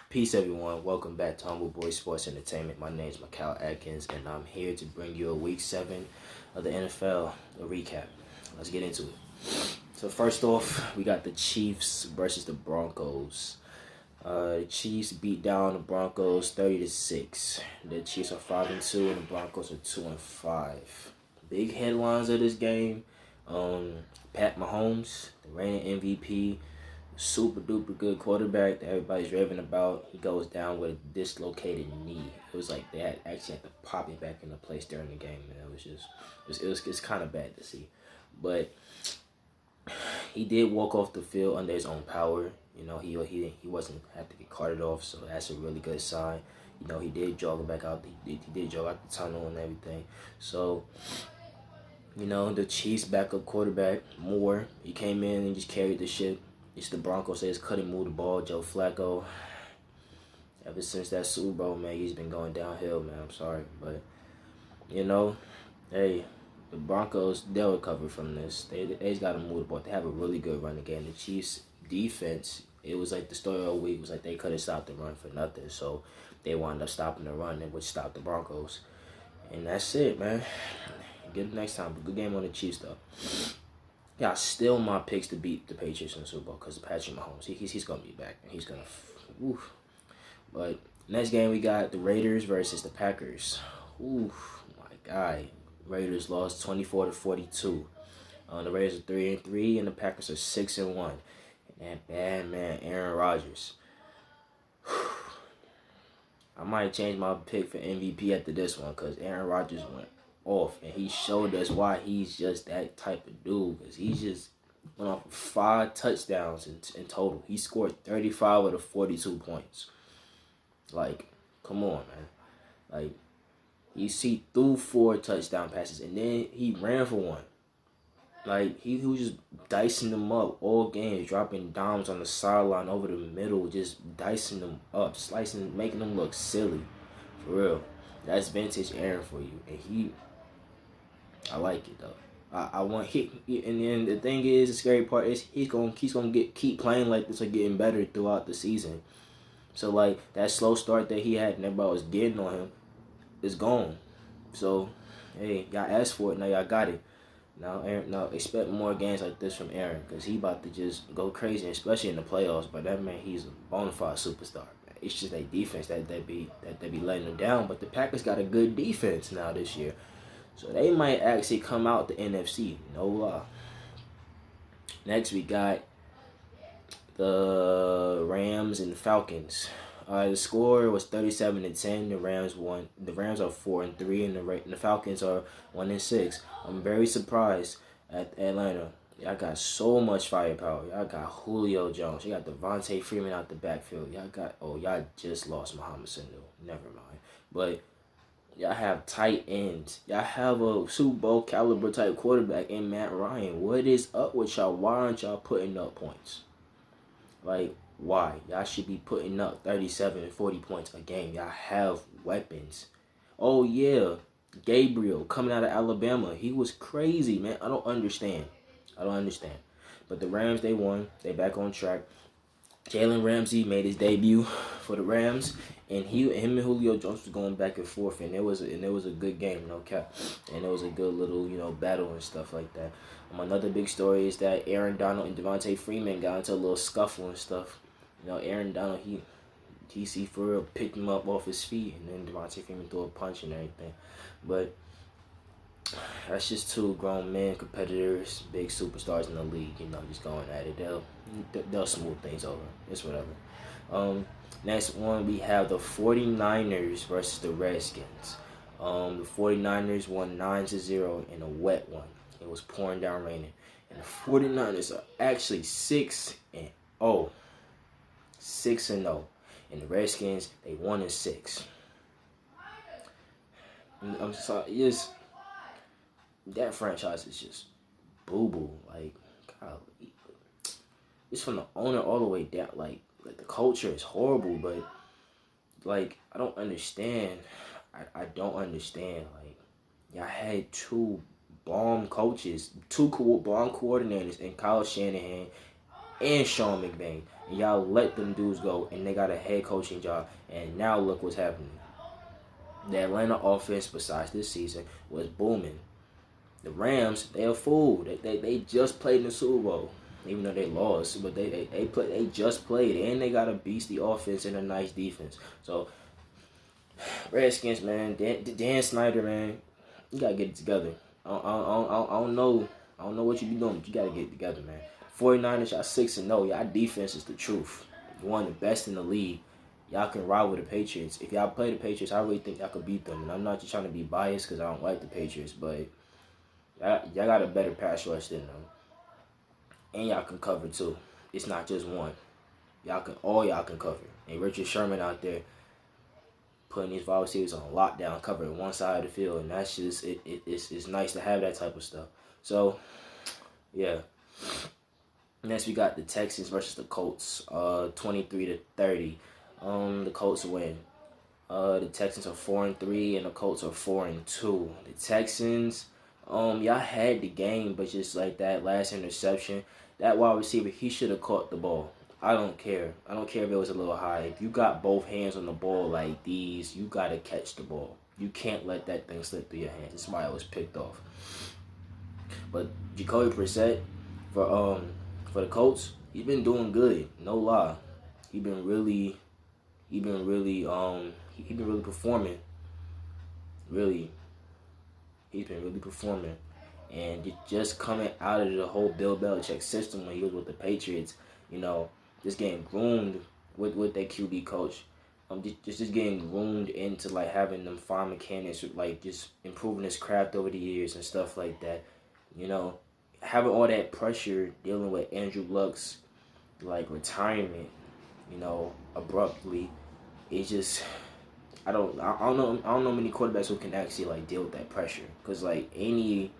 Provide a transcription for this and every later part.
Peace, everyone. Welcome back to Humble Boy Sports Entertainment. My name is Mikal Atkins, and I'm here to bring you a Week 7 of the NFL recap. Let's get into it. So first off, we got the Chiefs versus the Broncos. The Chiefs beat down the Broncos 30-6. The Chiefs are 5-2, and the Broncos are 2-5. Big headlines of this game: Pat Mahomes, the reigning MVP. Super duper good quarterback that everybody's raving about. He goes down with a dislocated knee. It was like they actually had to pop it back into place during the game, and it was just it's kind of bad to see. But he did walk off the field under his own power. You know, he wasn't had to get carted off, so that's a really good sign. You know, he did jog back out. He did jog out the tunnel and everything. So, you know, the Chiefs' backup quarterback Moore, he came in and just carried the ship. It's the Broncos says couldn't move the ball. Joe Flacco, ever since that Super Bowl, man, he's been going downhill, man. I'm sorry, but you know, hey, the Broncos, they'll recover from this. They just got to move the ball. They have a really good running game. The Chiefs' defense, it was like the story of the week was like they couldn't stop the run for nothing, so they wound up stopping the run, which stopped the Broncos, and that's it, man. Get it next time. But good game on the Chiefs, though. Yeah, still my picks to beat the Patriots in the Super Bowl because of Patrick Mahomes. He's going to be back. And he's going to... Oof. But next game, we got the Raiders versus the Packers. Oof, my God. Raiders lost 24-42. The Raiders are 3-3, and the Packers are 6-1. And that bad man, Aaron Rodgers. I might change my pick for MVP after this one because Aaron Rodgers went off, and he showed us why he's just that type of dude, because he just went off 5 touchdowns in total. He scored 35 of the 42 points. Like, come on, man. Like, he threw 4 touchdown passes, and then he ran for one. Like, he was just dicing them up all game, dropping dimes on the sideline over the middle, just dicing them up, slicing, making them look silly. For real. That's vintage Aaron for you. And I like it though. I want and then the thing is, the scary part is he's gonna keep playing like this or getting better throughout the season. So like that slow start that he had and everybody was getting on him is gone. So hey, y'all asked for it, now y'all got it. Now expect more games like this from Aaron, because he about to just go crazy, especially in the playoffs. But that man, he's a bona fide superstar. Man. It's just that defense that they be letting him down. But the Packers got a good defense now this year. So they might actually come out the NFC, no lie. Next, we got the Rams and the Falcons. The score was 37-10. The Rams won. The Rams are 4-3, and the Falcons are 1-6. I'm very surprised at Atlanta. Y'all got so much firepower. Y'all got Julio Jones. You got Devontae Freeman out the backfield. Y'all just lost Mohamed Sanu. Never mind, but. Y'all have tight ends. Y'all have a Super Bowl caliber type quarterback in Matt Ryan. What is up with y'all? Why aren't y'all putting up points? Like, why? Y'all should be putting up 37 and 40 points a game. Y'all have weapons. Oh, yeah. Gabriel coming out of Alabama. He was crazy, man. I don't understand. But the Rams, they won. They back on track. Jalen Ramsey made his debut for the Rams, and him and Julio Jones was going back and forth, and it was a good game, no cap, and it was a good little battle and stuff like that. Another big story is that Aaron Donald and Devontae Freeman got into a little scuffle and stuff. Aaron Donald he for real picked him up off his feet, and then Devontae Freeman threw a punch and everything, but. That's just 2 grown men, competitors, big superstars in the league, just going at it. They'll smooth things over. It's whatever. Next one, we have the 49ers versus the Redskins. The 49ers won 9-0 in a wet one. It was pouring down raining. And the 49ers are actually 6-0. 6-0. And the Redskins, they 1-6. I'm sorry, that franchise is just boo-boo. Like, golly. It's from the owner all the way down. Like the culture is horrible, but, like, I don't understand. I don't understand. Like, y'all had 2 bomb coaches, 2 bomb coordinators in Kyle Shanahan and Sean McVay. and y'all let them dudes go, and they got a head coaching job. And now look what's happening. The Atlanta offense, besides this season, was booming. The Rams, they a fool. They just played in the Super Bowl, even though they lost. But they just played, and they got a beastly offense and a nice defense. So Redskins, man, Dan Snyder, man, you gotta get it together. I don't know what you be doing, but you gotta get it together, man. 49ers, y'all 6-0. Y'all defense is the truth. You're one of the best in the league. Y'all can rival the Patriots. If y'all play the Patriots, I really think y'all could beat them. And I'm not just trying to be biased because I don't like the Patriots, but y'all got a better pass rush than them. And y'all can cover too. It's not just one. Y'all can cover. And Richard Sherman out there putting these wide receivers on lockdown, covering one side of the field, and that's just it's nice to have that type of stuff. So, yeah. Next we got the Texans versus the Colts, 23-30. The Colts win. The Texans are 4-3 and the Colts are 4-2. The Texans, y'all had the game, but just like that last interception, that wide receiver, he should have caught the ball. I don't care. I don't care if it was a little high. If you got both hands on the ball like these, you gotta catch the ball. You can't let that thing slip through your hands. That's why it was picked off. But Jacoby Brissett for the Colts, he's been doing good. No lie, he been really performing. Really, he's been really performing, and just coming out of the whole Bill Belichick system when he was with the Patriots, you know, just getting groomed with that QB coach. Just getting groomed into like having them farm mechanics, like just improving his craft over the years and stuff like that. You know, having all that pressure dealing with Andrew Luck's like retirement, you know, abruptly. It's just I don't know many quarterbacks who can actually like deal with that pressure, because like any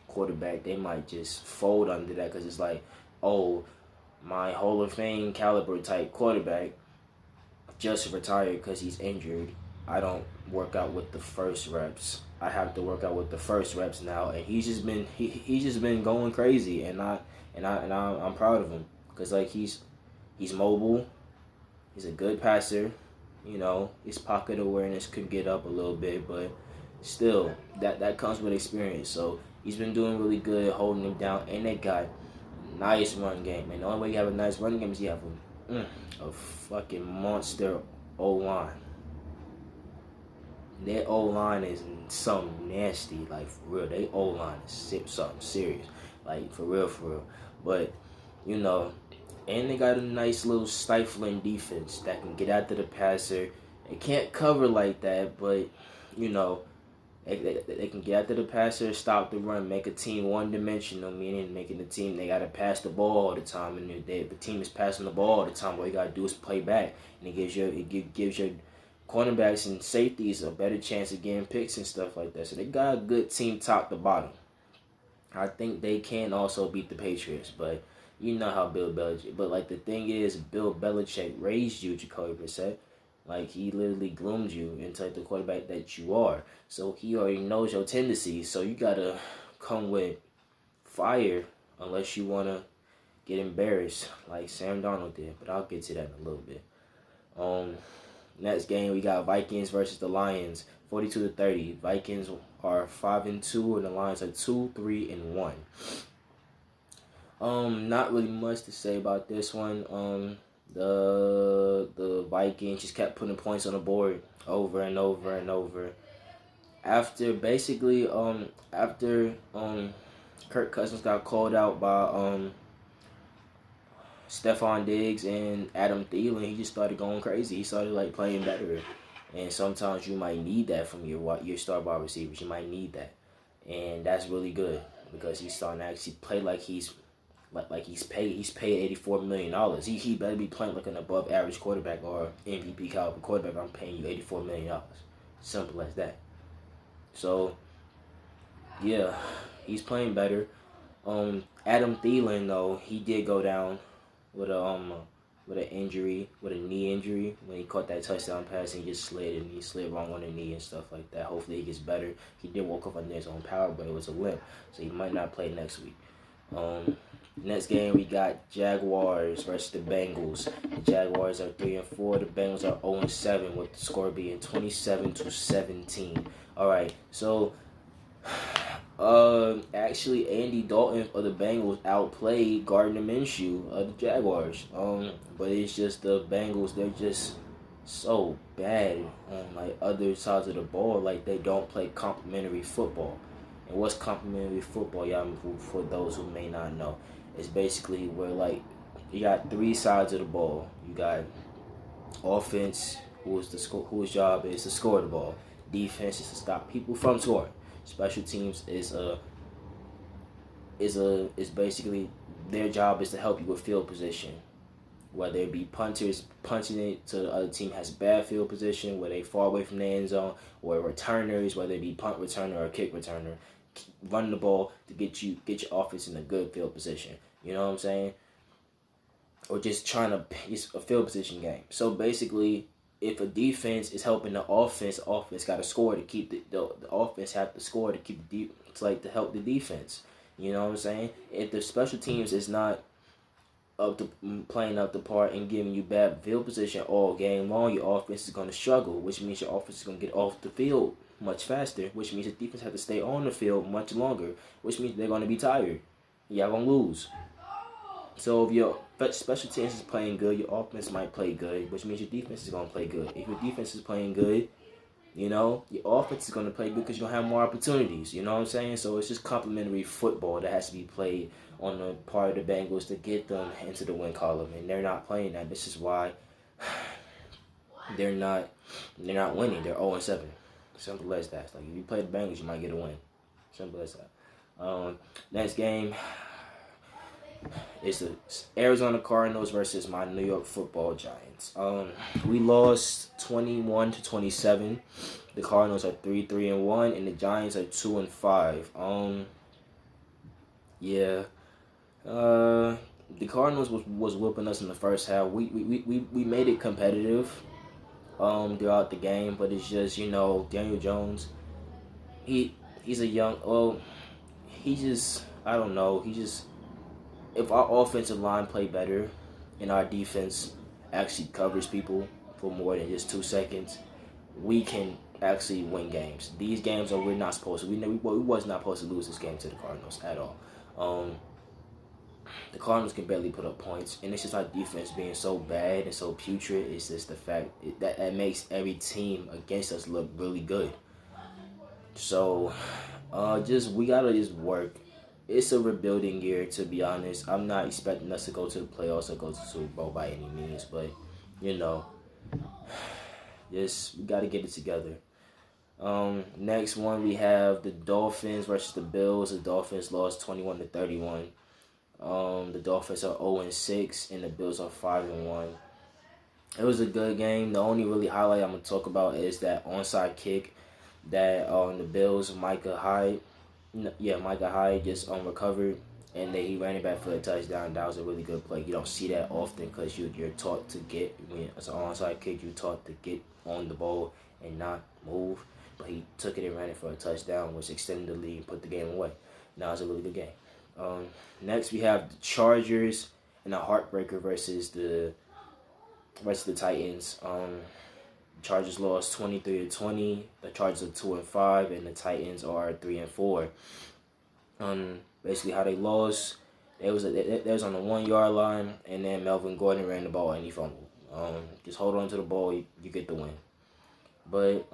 quarterback, they might just fold under that, because it's like, oh, my Hall of Fame caliber type quarterback just retired because he's injured. I don't work out with the first reps. I have to work out with the first reps now, and he's just been going crazy, and I'm proud of him, because like he's mobile, he's a good passer, you know, his pocket awareness could get up a little bit, but still that comes with experience. So he's been doing really good, holding him down, and they got nice run game. And the only way you have a nice run game is you have a fucking monster O-line. Their O-line is something nasty, like for real. Their O-line is something serious, like for real. But, you know, and they got a nice little stifling defense that can get after the passer. They can't cover like that, but, you know, they can get after the passer, stop the run, make a team one-dimensional, meaning making the team, they got to pass the ball all the time. And if the team is passing the ball all the time, what you got to do is play back. And it gives your cornerbacks and safeties a better chance of getting picks and stuff like that. So they got a good team top to bottom. I think they can also beat the Patriots, but you know how Bill Belichick. But like the thing is, Bill Belichick raised you, Jacoby Brissett. Like he literally groomed you into the quarterback that you are. So he already knows your tendencies. So you gotta come with fire, unless you wanna get embarrassed like Sam Darnold did. But I'll get to that in a little bit. Next game we got Vikings versus the Lions, 42-30. Vikings are 5-2 and the Lions are 2-3-1. Not really much to say about this one. The Vikings just kept putting points on the board over and over and over. After basically Kirk Cousins got called out by Stephon Diggs and Adam Thielen, he just started going crazy. He started like playing better, and sometimes you might need that from your star wide receivers. You might need that, and that's really good, because he's starting to actually play like he's paid. He's paid $84 million. He better be playing like an above average quarterback or MVP caliber quarterback. I'm paying you $84 million. Simple as that. So yeah, he's playing better. Adam Thielen though, he did go down with a knee injury when he caught that touchdown pass, and he just slid, and he slid wrong on the knee and stuff like that. Hopefully he gets better. He did walk off on his own power, but it was a limp, so he might not play next week. Next game we got Jaguars versus the Bengals. The Jaguars are 3-4. The Bengals are 0-7 with the score being 27-17. All right, so actually Andy Dalton of the Bengals outplayed Gardner Minshew of the Jaguars. But it's just the Bengals, they're just so bad on like other sides of the ball. Like they don't play complementary football. And what's complementary football, y'all, for those who may not know? It's basically where like you got three sides of the ball. You got offense, whose job is to score the ball. Defense is to stop people from scoring. Special teams is basically their job is to help you with field position. Whether it be punters punching it to the other team has bad field position, where they far away from the end zone, or returners, whether it be punt returner or kick returner, running the ball to get your offense in a good field position. You know what I'm saying? Or just trying to it's a field position game. So basically, if a defense is helping the offense got to score to keep the offense have to score to keep it's like to help the defense. You know what I'm saying? If the special teams is not up to playing up the part and giving you bad field position all game long, your offense is going to struggle, which means your offense is going to get off the field much faster, which means the defense has to stay on the field much longer, which means they're going to be tired. Y'all going to lose. So if your special teams is playing good, your offense might play good, which means your defense is going to play good. If your defense is playing good, you know, your offense is going to play good because you're going to have more opportunities. You know what I'm saying? So it's just complementary football that has to be played on the part of the Bengals to get them into the win column. And they're not playing that. This is why they're not winning. They're 0-7. Simple as that. Like if you play the Bengals, you might get a win. Simple as that. Next game is the Arizona Cardinals versus my New York Football Giants. We lost 21-27. The Cardinals are 3-1, and the Giants are 2-5. Yeah. The Cardinals was whooping us in the first half. We made it competitive throughout the game, but it's just, you know, Daniel Jones, he's a young I don't know, if our offensive line play better and our defense actually covers people for more than just 2 seconds, we can actually win games. These games are we're not supposed to. We was not supposed to lose this game to the Cardinals at all. The Cardinals can barely put up points, and it's just our defense being so bad and so putrid. It's just the fact that makes every team against us look really good. So, we gotta just work. It's a rebuilding year, to be honest. I'm not expecting us to go to the playoffs or go to the Super Bowl by any means, but you know, we gotta get it together. Next one we have the Dolphins versus the Bills. The Dolphins lost 21-31. The Dolphins are 0-6 and the Bills are 5-1. It was a good game. The only really highlight I'm gonna talk about is that onside kick that the Bills Micah Hyde just recovered, and then he ran it back for a touchdown. That was a really good play. You don't see that often because you're taught to get, when it's an onside kick, you're taught to get on the ball and not move. But he took it and ran it for a touchdown, which extended the lead and put the game away. Now it's a really good game. Next we have the Chargers and a heartbreaker versus the Titans. Chargers lost 23-20. The Chargers are 2-5, and the Titans are 3-4. Basically how they lost, they was on the 1 yard line, and then Melvin Gordon ran the ball and he fumbled. Just hold on to the ball, you get the win. But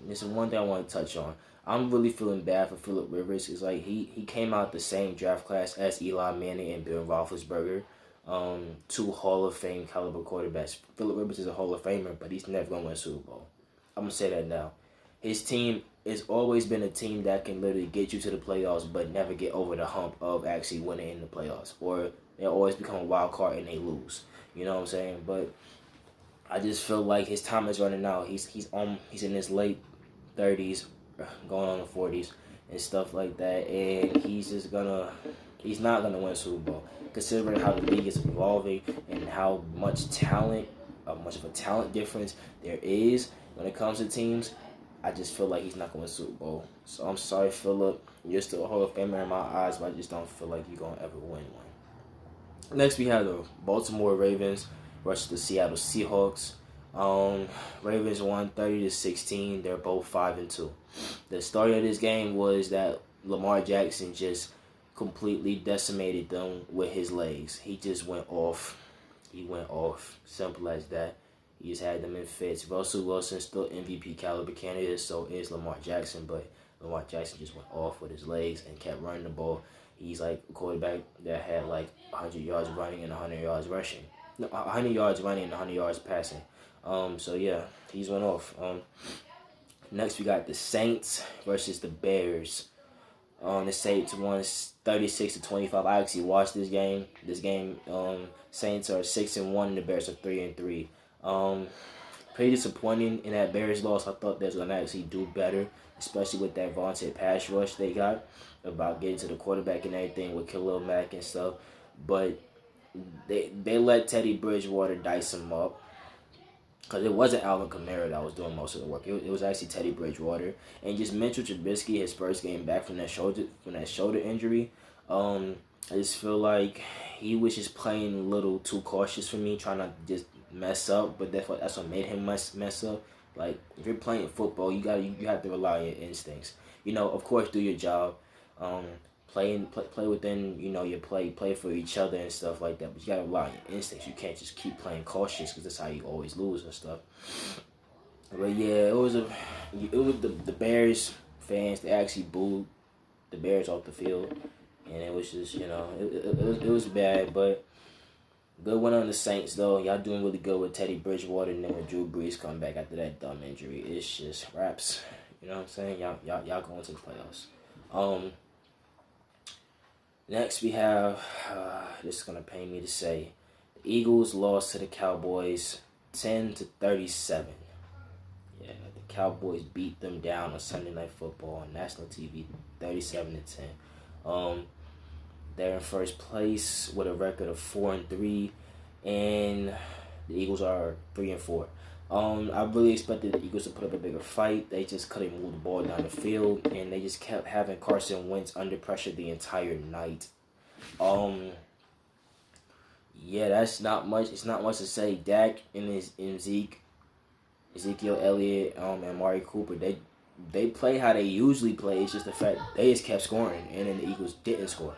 this is one thing I want to touch on. I'm really feeling bad for Phillip Rivers. It's like he came out the same draft class as Eli Manning and Ben Roethlisberger. 2 Hall of Fame caliber quarterbacks. Phillip Rivers is a Hall of Famer, but he's never going to win a Super Bowl. I'm going to say that now. His team has always been a team that can literally get you to the playoffs, but never get over the hump of actually winning in the playoffs. Or they always become a wild card and they lose. You know what I'm saying? But I just feel like his time is running out. He's in his late 30s, going on the 40s and stuff like that, and he's not gonna win a Super Bowl. Considering how the league is evolving and how much of a talent difference there is when it comes to teams, I just feel like he's not going to win a Super Bowl. So I'm sorry, Phillip. You're still a Hall of Famer in my eyes, but I just don't feel like you're going to ever win one. Next, we have the Baltimore Ravens versus the Seattle Seahawks. Ravens won 30-16. They're both 5-2. The story of this game was that Lamar Jackson just completely decimated them with his legs. He just went off. He went off. Simple as that. He just had them in fits. Russell Wilson still MVP caliber candidate, so is Lamar Jackson, but Lamar Jackson just went off with his legs and kept running the ball. He's like a quarterback that had like 100 yards running and 100 yards rushing. No, 100 yards running and 100 yards passing. So yeah, he's went off. Next we got the Saints versus the Bears. The Saints won 36-25. I actually watched this game. Saints are 6-1 and the Bears are 3-3. Pretty disappointing in that Bears loss. I thought they was gonna actually do better, especially with that vaunted pass rush they got about getting to the quarterback and everything with Khalil Mack and stuff. But they let Teddy Bridgewater dice him up. Because it wasn't Alvin Kamara that was doing most of the work. It was actually Teddy Bridgewater. And just Mitchell Trubisky, his first game back from that shoulder injury, I just feel like he was just playing a little too cautious for me, trying not to just mess up. But that's what made him mess up. Like, if you're playing football, you have to rely on your instincts. Of course, do your job. Play within, your play for each other and stuff like that. But you gotta rely on your instincts. You can't just keep playing cautious because that's how you always lose and stuff. But yeah, it was the Bears fans. They actually booed the Bears off the field, and it was just it was bad. But good win on the Saints though. Y'all doing really good with Teddy Bridgewater, and then when Drew Brees come back after that dumb injury, it's just wraps. You know what I'm saying? Y'all going to the playoffs. Next, we have, this is going to pain me to say, the Eagles lost to the Cowboys 10-37. Yeah, the Cowboys beat them down on Sunday Night Football on national TV, 37-10. They're in first place with a record of 4-3, and the Eagles are 3-4. I really expected the Eagles to put up a bigger fight. They just couldn't move the ball down the field, and they just kept having Carson Wentz under pressure the entire night. Yeah, that's not much. It's not much to say. Dak and Ezekiel Elliott, and Mari Cooper, they play how they usually play. It's just the fact they just kept scoring, and then the Eagles didn't score.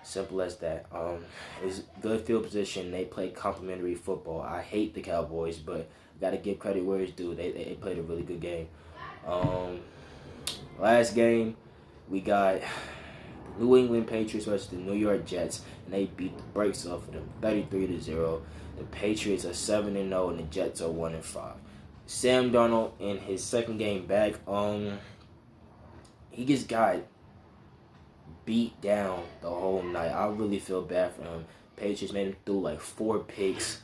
Simple as that. It's good field position. They play complimentary football. I hate the Cowboys, but gotta give credit where it's due. They played a really good game. Last game, we got the New England Patriots versus the New York Jets, and they beat the brakes off of them 33-0. The Patriots are 7-0, and the Jets are 1-5. Sam Darnold in his second game back, he just got beat down the whole night. I really feel bad for him. Patriots made him throw like 4 picks.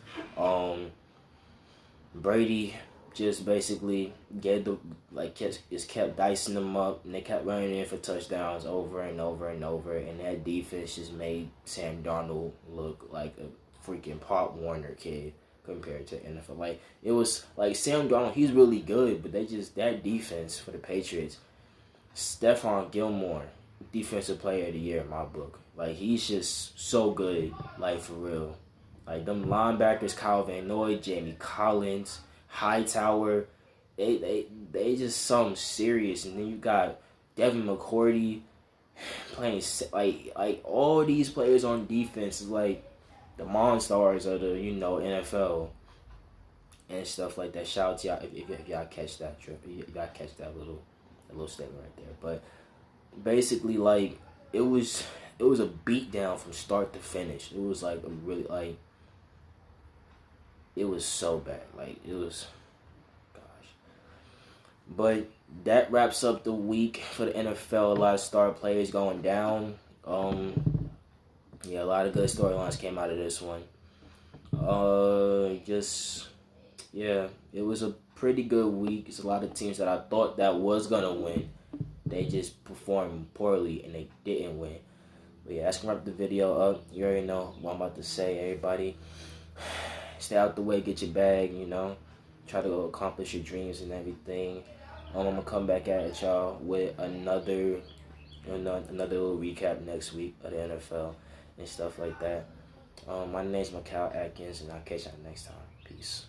Brady just basically kept dicing them up, and they kept running in for touchdowns over and over and over, and that defense just made Sam Darnold look like a freaking Pop Warner kid compared to NFL. Like, it was like Sam Darnold, he's really good, but that defense for the Patriots, Stephon Gilmore, Defensive Player of the Year in my book. Like, he's just so good, like, for real. Like, them linebackers, Kyle Van Noy, Jamie Collins, Hightower, they just something serious. And then you got Devin McCourty playing, like all these players on defense is like the monsters of the, NFL and stuff like that. Shout out to y'all if y'all catch that trip. If y'all catch that little statement right there. But basically, like, it was a beat down from start to finish. It was like a really, like, it was so bad. Like, it was, gosh. But that wraps up the week for the NFL. A lot of star players going down. Yeah, a lot of good storylines came out of this one. It was a pretty good week. It's a lot of teams that I thought that was gonna win. They just performed poorly and they didn't win. But yeah, that's gonna wrap the video up. You already know what I'm about to say, everybody. Stay out the way, get your bag, Try to accomplish your dreams and everything. I'm gonna come back at y'all with another little recap next week of the NFL and stuff like that. My name is Mikal Atkins, and I'll catch y'all next time. Peace.